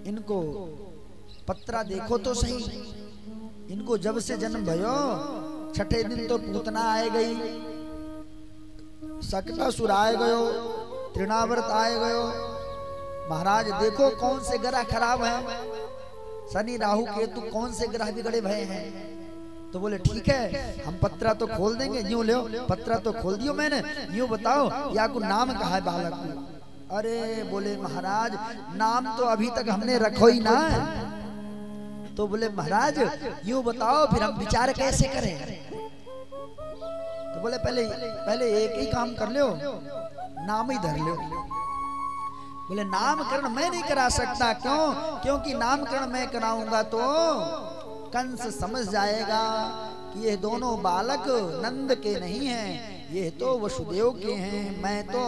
इनको पत्रा देखो तो सही, इनको जब से जन्म भयो छठे दिन तो पूतना आए गई, सकटासुर आए गयो, तृणावर्त आए गयो। महाराज देखो कौन से ग्रह खराब है, शनि राहु केतु कौन से ग्रह बिगड़े भय हैं। तो बोले ठीक है हम पत्रा तो खोल देंगे। यूं लो पत्रा तो खोल दियो मैंने, यूं बताओ या को नाम कहा है बालक को। अरे बोले महाराज नाम तो अभी तक हमने रखो ही ना। तो बोले महाराज यूं बताओ फिर हम विचार कैसे करें। तो बोले पहले एक ही काम कर लो, नाम ही धर लो। बोले नामकरण मैं नहीं करा सकता, क्यों? क्योंकि नामकरण मैं कराऊंगा तो कंस समझ जाएगा कि ये दोनों बालक नंद के नहीं हैं, ये तो वसुदेव के हैं। मैं तो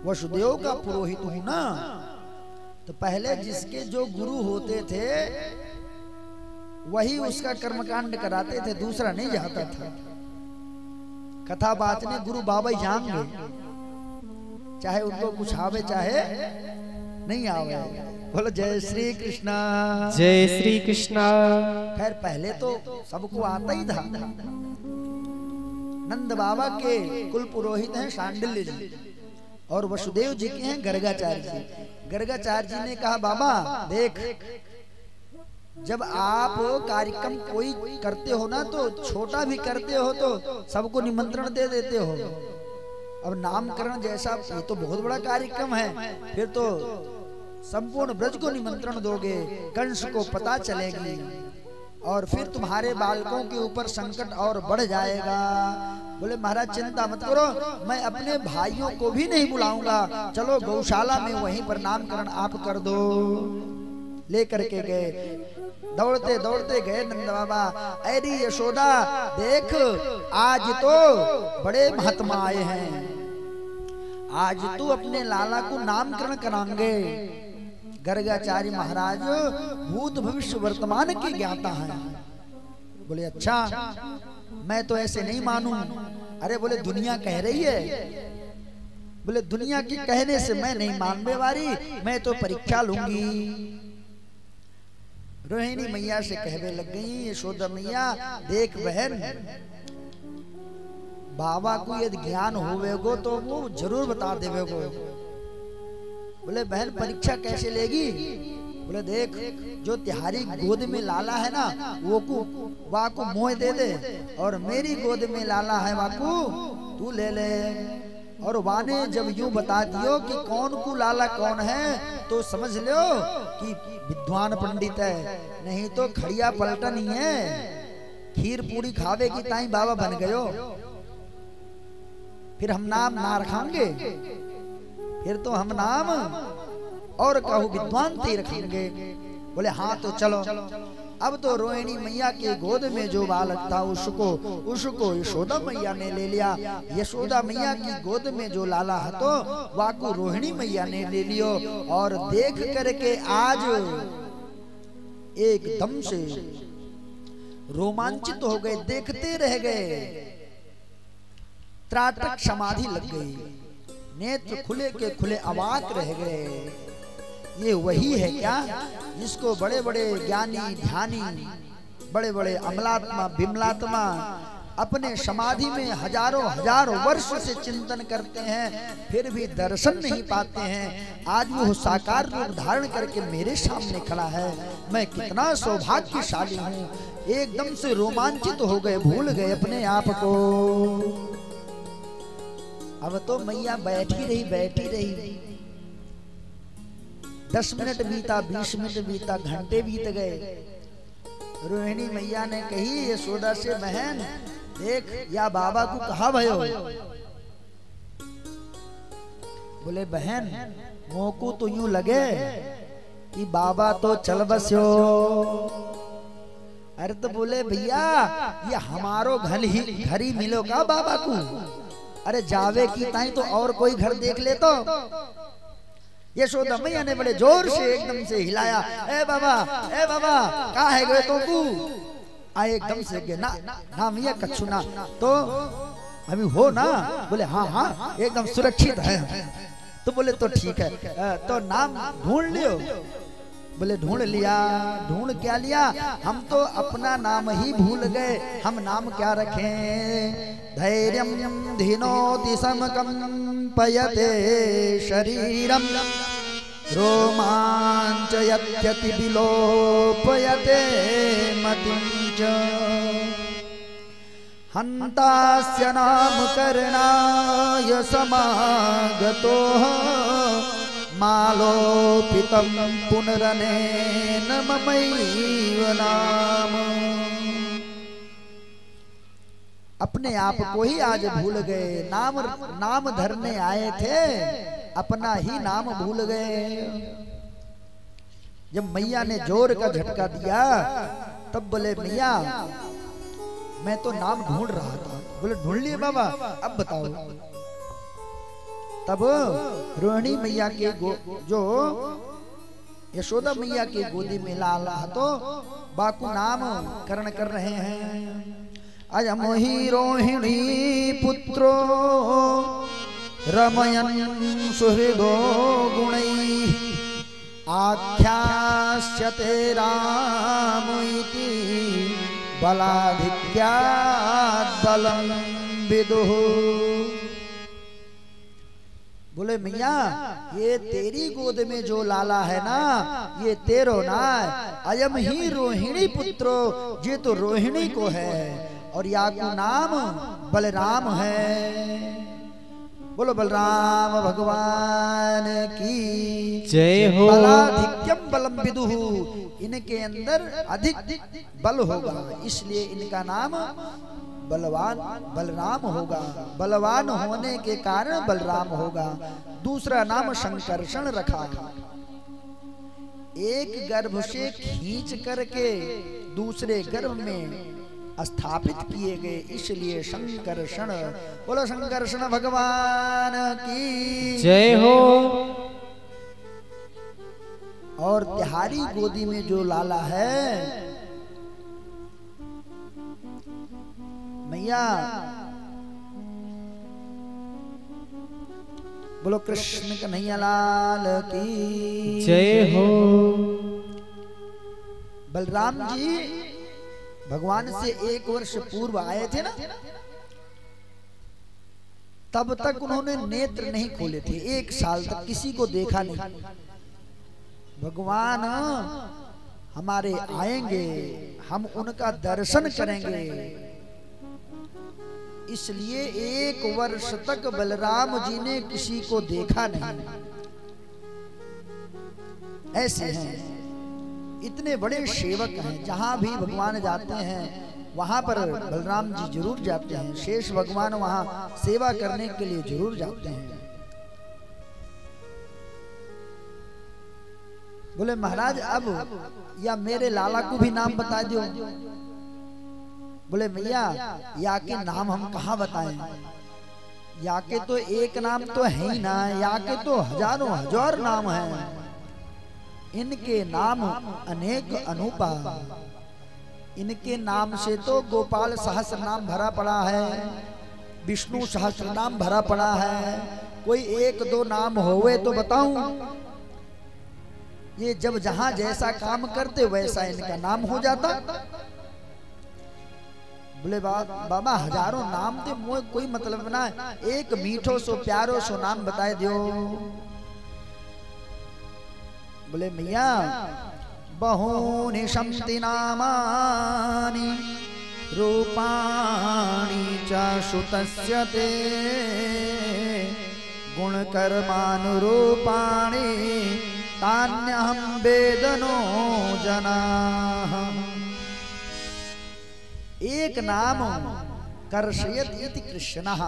वसुदेव का पुरोहित हूं ना। तो पहले जिसके जो गुरु होते थे वही उसका कर्मकांड कराते थे, दूसरा नहीं जाता था। कथा बात ने गुरु बाबा जान गए, चाहे उनको कुछ आवे चाहे नहीं आवे। बोलो जय श्री कृष्णा, जय श्री कृष्णा। खैर पहले तो सबको आता ही था। नंद बाबा के कुल पुरोहित हैं शांडिल्य जी, और वसुदेव जी के हैं गर्गाचार्य जी। गर्गाचार्य जी ने कहा बाबा देख, जब आप कार्यक्रम कोई करते हो ना तो छोटा भी करते हो तो सबको निमंत्रण दे देते हो। अब नामकरण जैसा ये तो बहुत बड़ा कार्यक्रम है, फिर तो संपूर्ण ब्रज को निमंत्रण दोगे, कंस को पता चलेगी और फिर तुम्हारे बालकों के ऊपर संकट और बढ़ जाएगा। बोले महाराज चिंता मत करो, मैं अपने भाइयों को भी नहीं बुलाऊंगा, चलो गौशाला में वहीं पर नामकरण आप कर दो। लेकर के गए, दौड़ते दौड़ते गए नंद बाबा। अरे यशोदा देख, आज तो बड़े महात्मा आए हैं, आज तू अपने लाला को नामकरण कराएंगे। गर्गाचार्य महाराज भूत भविष्य वर्तमान के ज्ञाता हैं। बोले अच्छा, मैं तो ऐसे नहीं मानूं। अरे बोले दुनिया कह रही है। बोले दुनिया के कहने से मैं नहीं मानने वाली, मैं तो परीक्षा लूंगी। रोहिणी मैया से कहने लग गई, यशोदा मैया देख बहन, बाबा को यदि ज्ञान होवेगो तो वो जरूर बता देवेगो। बोले बहन परीक्षा कैसे लेगी? बोले देख, जो तिहारी गोद में लाला है ना वो को वाको मोह दे दे, और मेरी गोद में लाला है वाको तू ले ले। और वाने जब यूं बता दियो कि कौन को लाला कौन है तो समझ लो कि विद्वान पंडित है, नहीं तो खड़िया पलटा नहीं है। खीर पूरी खावे की ताई बाबा बन गयो, फिर हम नाम ना रखेंगे, फिर तो हम नाम और कहूँ विद्वान ते रखेंगे। बोले हाँ तो चलो। अब तो रोहिणी मैया के गोद में जो बालक था उसको यशोदा मैया ने ले लिया। यशोदा मैया की गोद में जो लाला है तो वाको रोहिणी मैया ने ले लियो। और देख करके आज एकदम से रोमांचित हो गए, देखते रह गए, त्राटक समाधि लग गई, नेत्र खुले के खुले अवाक रह गए। ये वही है क्या जिसको बड़े बड़े ज्ञानी ध्यानी, बड़े बड़े अमलात्मा विमलात्मा अपने समाधि में हजारों हजारों वर्ष से चिंतन करते हैं, फिर भी दर्शन नहीं पाते हैं। आज वो साकार रूप धारण करके मेरे सामने खड़ा है। मैं कितना सौभाग्यशाली हूँ। एकदम से रोमांचित हो गए, भूल गए अपने आप को। अब तो मैया बैठी रही। 10 मिनट बीता, 20 मिनट बीता, घंटे बीत गए। रोहिणी मैया ने कही यशोदा से, बहन देख या बाबा को कहा भयो। बोले बहन मोको तो यूं लगे कि बाबा तो चल बस्यो। अरे तो बोले भैया ये हमारो घर ही मिलो का बाबा को? अरे जावे की ताई तो और कोई घर देख ले तो। यशोदा मैया ने बड़े जोर से एकदम से हिलाया, ए बाबा कहा है गए तो को? आए एकदम से गए ना मैया कछु ना तो अभी हो ना। बोले हाँ एकदम सुरक्षित है। तो बोले तो ठीक है, तो नाम ढूंढ लियो। बोले ढूंढ लिया। ढूंढ क्या लिया? हम तो अपना नाम ही भूल गए, हम नाम क्या रखें? धैर्यं धिनोति समकंपयते शरीरम रोमांचयत्यति विलोपयते मतिं च हन्तास्य नामकरणाय समागतोः मालोपितं पुनरनेन ममैव नाम। अपने आप को ही आज भूल गए, नाम धरने आए थे, अपना ही नाम भूल गए। जब मैया ने जोर का झटका दिया तब बोले मैया मैं तो नाम ढूंढ रहा था। बोले ढूंढ लिए बाबा, अब बताओ। तब रोहिणी मैया के जो यशोदा मैया के गोदी में लाला तो बाकू नाम करण कर रहे हैं। अयम ही रोहिणी पुत्रो रमयन् सुहृदो गुणैः आख्यास्यते राम इति बलाधिक्यात् बलं विदुः। बोले मैया ये तेरी गोद में जो लाला है ना ये तेरो ना, अयम ही रोहिणी पुत्रो, ये तो रोहिणी को है और या को नाम बलराम है। बोलो बलराम भगवान की जय हो। बलाधिक्यम बलम विदुः, इनके अंदर अधिक बल होगा इसलिए इनका नाम बलवान बलराम होगा। बलवान होने के कारण बलराम होगा। दूसरा नाम शंकर्षण रखा, एक गर्भ से खींच करके दूसरे गर्भ में स्थापित किए गए इसलिए शंकर्षण। बोलो शंकर्षण भगवान की जय हो। और तिहारी गोदी में जो लाला है मैया, बोलो कृष्ण कन्हैया लाल की जय हो। बलराम जी भगवान से 1 वर्ष पूर्व आए थे ना, तब तक उन्होंने नेत्र नहीं खोले थे। 1 साल तक किसी को देखा नहीं। भगवान हमारे आएंगे, हम उनका दर्शन करेंगे, इसलिए 1 वर्ष तक बलराम जी ने किसी को देखा नहीं। ऐसे हैं, इतने बड़े सेवक हैं, जहां भी भगवान जाते हैं वहां पर बलराम जी जरूर जाते हैं। शेष भगवान वहां सेवा करने के लिए जरूर जाते हैं। बोले महाराज अब या मेरे लाला को भी नाम बता दो। बोले मैया या के नाम हम कहाँ बताएं, या के तो एक नाम तो है ही ना, या के तो हजारों हजार नाम हैं। इनके नाम अनेक अनूपा, इनके नाम से तो गोपाल सहस्र नाम भरा पड़ा है, विष्णु सहस्र नाम भरा पड़ा है। कोई 1-2 नाम होवे तो बताऊं। ये जब जहां जैसा काम करते वैसा इनका नाम हो जाता। बोले बाबा हजारों नाम थे, मोए कोई मतलब ना, एक मीठो सो प्यारो सो नाम बताए दियो। बोले मैया बहूनि शम्ति नामानि रूपाणि च श्रुतस्य ते गुणकर्मानुरूपाणि तान्यहं वेदनो जनाः। एक नाम कर्षयत इति कृष्णः।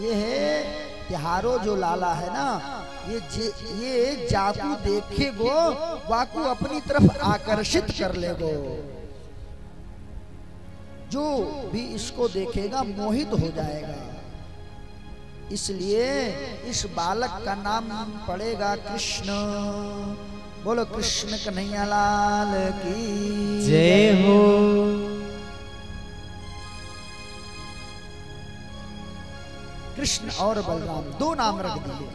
ये है तिहारो जो लाला है ना, ये जाकू देखेगो वाकू अपनी तरफ आकर्षित कर लेगो। जो भी इसको देखेगा मोहित हो जाएगा। इसलिए इस बालक का नाम पड़ेगा कृष्ण। बोलो कृष्ण कन्हैया लाल की जय हो। कृष्ण और बलराम, दो नाम रख दिए।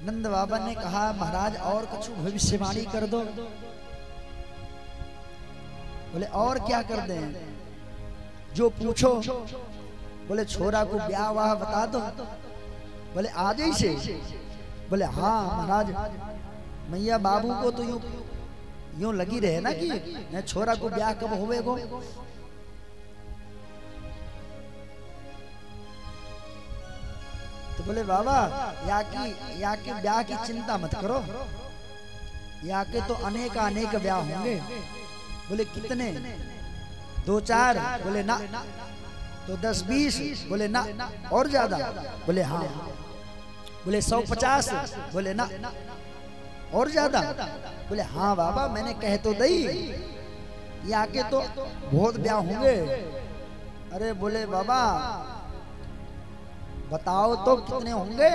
नंद बाबा ने कहा महाराज और कुछ भविष्यवाणी कर दो। बोले और क्या कर दें, जो पूछो। बोले छोरा को ब्याह वाह बता दो। बोले आज ही से। बोले हाँ महाराज, मैया बाबू को तो यूं लगी रहे ना कि छोरा को ब्याह कब होवेगो। तो बोले बाबा या के ब्याह की चिंता मत करो, या के तो अनेक ब्याह होंगे। बोले कितने, 2-4। बोले ना। तो 10-20। बोले ना। और ज्यादा। बोले हाँ। बोले 100-50। बोले ना। और ज्यादा। बोले हाँ बाबा मैंने कह तो दई, या के तो बहुत ब्याह होंगे। अरे बोले बाबा बताओ तो कितने होंगे,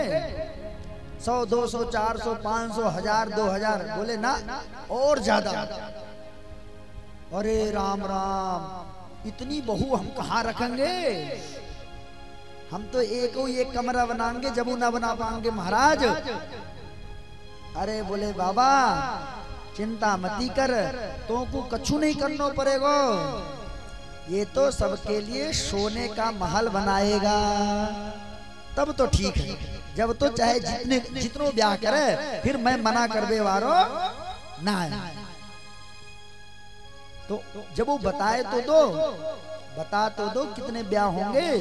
100, 200, 400, 500, 1000, 2000। बोले ना और ज्यादा। अरे राम राम, इतनी बहू हम कहाँ रखेंगे, हम तो एक कमरा बनाएंगे जब ना बना पाएंगे महाराज। अरे बोले बाबा चिंता मती कर, तो को कछु नहीं करना पड़ेगा, ये तो सबके लिए सोने का महल बनाएगा, तब तो ठीक है। जब तो चाहे जितनो ब्याह करे, फिर मैं मना कर दे वारो ना है। तो जब वो बताए तो दो, बता तो दो कितने ब्याह होंगे।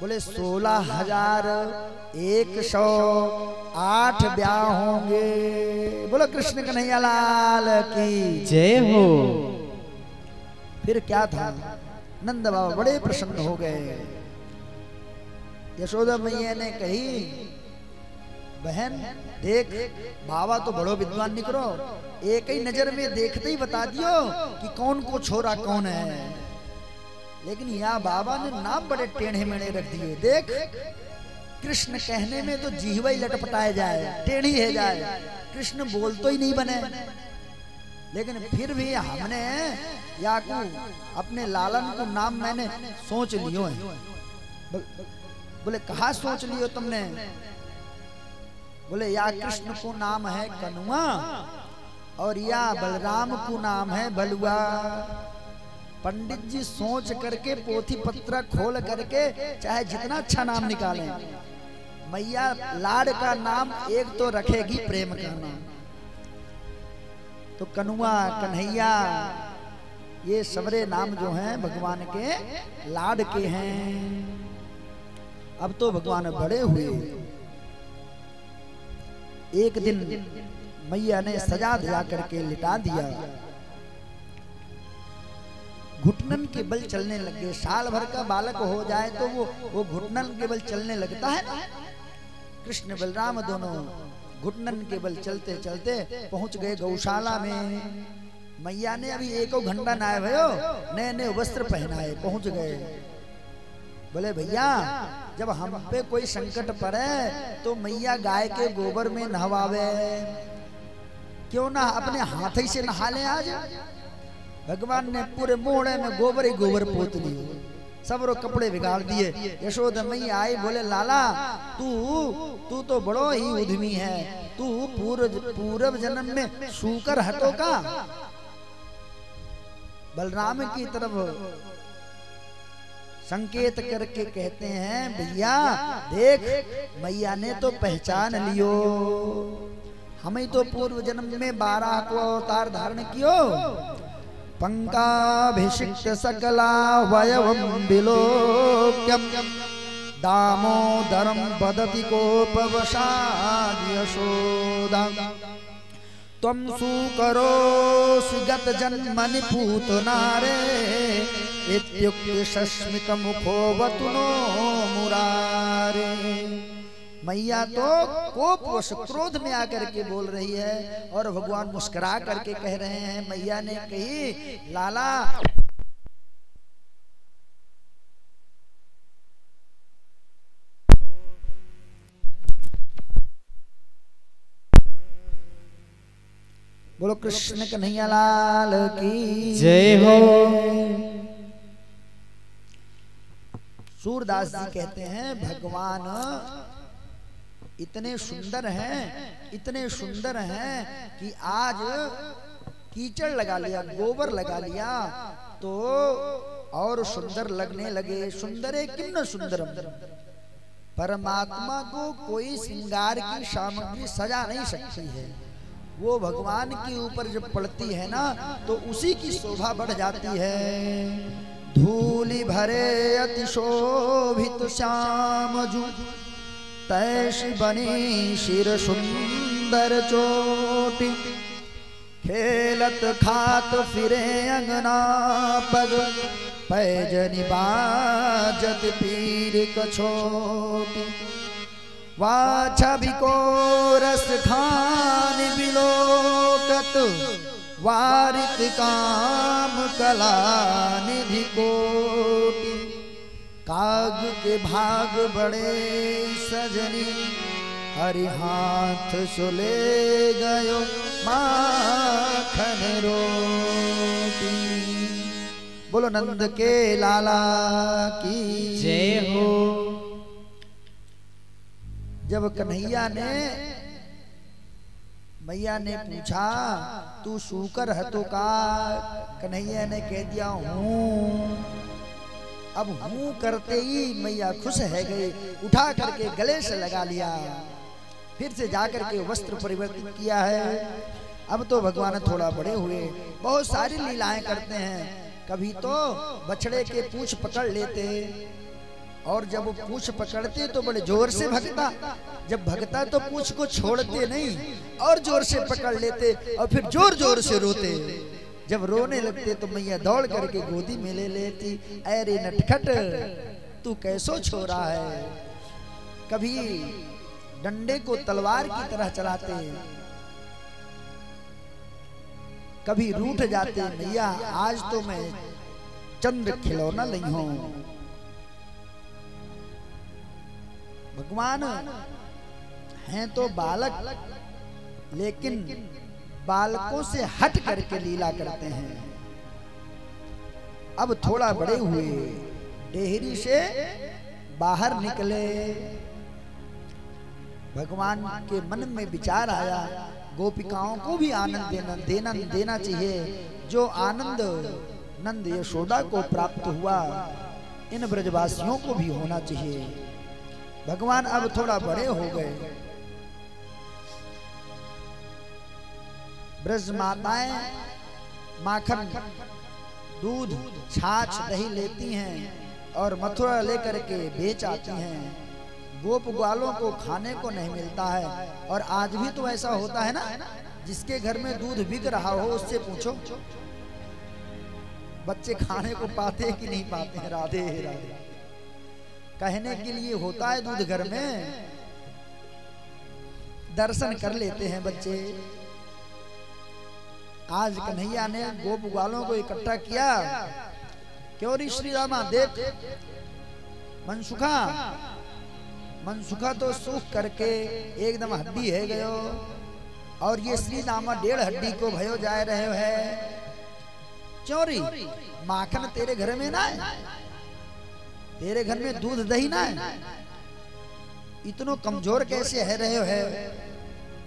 बोले 16,108 ब्याह होंगे। बोलो कृष्ण कन्हैया लाल की जय हो। फिर क्या था, नंद बाबा बड़े प्रसन्न हो गए। यशोदा मैया ने कही बहन देख बाबा तो बड़ो विद्वान निकलो, एक ही नजर में देखते ही बता दियो कि कौन को छोरा कौन है। लेकिन यहाँ बाबा ने नाम बड़े टेढ़े मेढ़े रख दिए। देख कृष्ण कहने में तो जीवा ही लटपटाए जाए, टेढ़ी है जाए, कृष्ण बोल तो ही नहीं बने। लेकिन फिर भी हमने या को अपने लालन को नाम मैंने सोच लियो है। बोले कहा सोच लियो तुमने। बोले या कृष्ण को नाम है कनुआ और या बलराम को नाम है बलुआ। पंडित जी सोच करके पोथी पत्र खोल करके चाहे जितना अच्छा नाम निकालें, मैया लाड का नाम एक तो रखेगी प्रेम का नाम। तो कनुआ कन्हैया ये सबरे नाम जो हैं भगवान के लाड के हैं। अब तो भगवान बड़े हुए। एक दिन मैया ने सजा धजा करके लिटा दिया, घुटनन के बल चलने लग गए। साल भर का बालक हो जाए तो वो घुटनन के बल चलने लगता है ना। कृष्ण बलराम दोनों घुटनन के बल चलते चलते पहुंच गए गौशाला में। मैया ने अभी 1 घंटा नहाए भयो, नए नए वस्त्र पहनाए, पहुंच गए। बोले भैया जब हम पे कोई संकट पड़े तो मैया गाय के गोबर में नहवावे, क्यों ना अपने हाथ ही से नहा ले आज। भगवान ने पूरे मोहड़े में गोबर ही गोबर पोत दिए, सबरो कपड़े बिगाड़ दिए। यशोदा मैया आई, बोले लाला तू तो बड़ो ही उद्यमी है, तू पूर्व जन्म में सूकर हटो का। बलराम की तरफ संकेत करके कहते हैं भैया देख मैया ने तो पहचान लियो, हमें तो पूर्व जन्म में 12 को अवतार धारण कियो। पंकाभिषिक्त सकला वयवं विलोक्यम दामोदरम वदति कोपवशाद यशोदा। त्वं सुकरोसि गत जन्मनि पूतनारे इत्युक्ति सस्मित मुखोवतु नो मुरारे। मैया तो कोप वश क्रोध में आकर के बोल रही है और भगवान मुस्कुरा करके कह रहे हैं। मैया ने कही लाला बोलो कृष्ण कन्हैया लाल की जय हो। सूरदास जी कहते हैं भगवान इतने सुंदर हैं, इतने सुंदर हैं कि आज कीचड़ लगा लिया, गोबर लगा लिया तो और सुंदर लगने लगे। सुंदर किन्न सुंदरम। परमात्मा को कोई श्रृंगार की सामग्री सजा नहीं सकती है। वो भगवान के ऊपर जब पड़ती है ना तो उसी की शोभा बढ़ जाती है। धूलि भरे अति शोभित श्यामजू, तैसी बनी शिर सुंदर चोटी। खेलत खात फिरे अंगना पग, पैजनी बाजत पीर कछोटी। वाछा को रस खान बिलोकत, वारित काम कला निधि कोटि। काग के भाग बड़े सजनी, हरि हाथ सुले गयो माखन रोटी। बोलो नंद के लाला की जय हो। जब कन्हैया ने मैया ने पूछा तू सूकर है तो का, कन्हैया ने कह दिया हूँ। अब हूँ करते ही मैया खुश है गई, उठा करके गले से लगा लिया, फिर से जाकर के वस्त्र परिवर्तित किया है। अब तो भगवान थोड़ा बड़े हुए, बहुत सारी लीलाएं करते हैं। कभी तो बछड़े के पूंछ पकड़ लेते, और जब वो पूंछ पकड़ते तो बड़े जोर से भगता, जब भगता तो पूंछ को छोड़ते नहीं और जोर से पकड़ लेते और फिर जोर जोर से रोते। जब रोने लगते तो मैया दौड़ करके गोदी में ले लेती। अरे नटखट तू कैसो छोरा है। कभी डंडे को तलवार की तरह चलाते, कभी रूठ जाते, मैया आज तो मैं चंद्र खिलौना नहीं हूं। भगवान हैं तो बालक, लेकिन बालकों से हट करके लीला करते हैं। अब थोड़ा बड़े हुए, डेहरी से बाहर निकले, भगवान के मन में विचार आया गोपिकाओं को भी आनंद देना चाहिए। जो आनंद नंद यशोदा को प्राप्त हुआ, इन ब्रजवासियों को भी होना चाहिए। भगवान अब थोड़ा बड़े हो गए। ब्रज माताएं माखन, दूध, छाछ, दही लेती हैं और मथुरा लेकर के बेच आती हैं। गोप ग्वालों को खाने को नहीं मिलता है। और आज भी तो ऐसा होता है ना, जिसके घर में दूध बिक रहा हो उससे पूछो बच्चे खाने को पाते कि नहीं पाते हैं। राधे राधे कहने के लिए होता है दूध घर में, दर्शन कर लेते हैं बच्चे। आज कन्हैया ने गोप ग्वालों को इकट्ठा किया। क्यों री श्री रामा देख, मनसुखा तो सूख करके एकदम हड्डी है गयो, और ये श्री रामा 1.5 हड्डी को भयो जा रहे है। चोरी माखन तेरे घर में ना है, तेरे घर में दूध दही ना है, इतनो कमजोर कैसे है रहे है।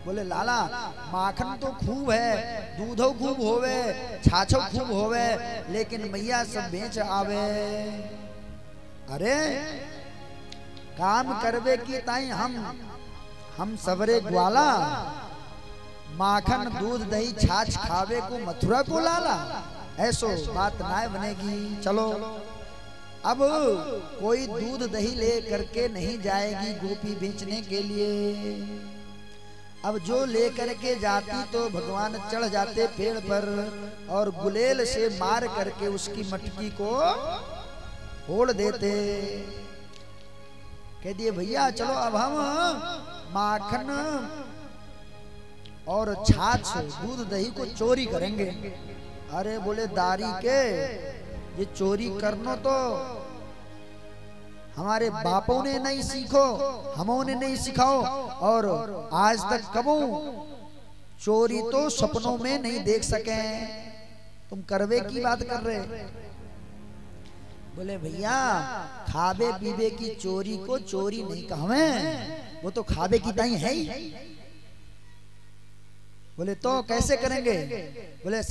बोले लाला माखन तो खूब है, दूधो खूब होवे, छाछो खूब होवे, लेकिन मैया सब बेच आवे। अरे काम करवे की ताई हम सबरे ग्वाला, माखन दूध दही छाछ खावे को मथुरा को लाला, ऐसो बात ना बनेगी। चलो अब कोई दूध दही ले करके नहीं जाएगी गोपी बेचने के लिए। अब जो ले करके जाती तो भगवान चढ़ जाते पेड़ पर और गुलेल से मार करके उसकी मटकी को फोड़ देते। कह दिए भैया चलो अब हम माखन और छाछ दूध दही को चोरी करेंगे। अरे बोले दारी के ये चोरी करनो तो हमारे बापों ने नहीं सीखो, हमों ने नहीं सिखाओ, और आज तक कबू चोरी तो सपनों में नहीं देख सके। तुम करवे की बात कर रहे। बोले भैया खाबे पीबे की चोरी को चोरी नहीं कहवे, वो तो खाबे की ताई है ही। बोले तो कैसे करेंगे? बोले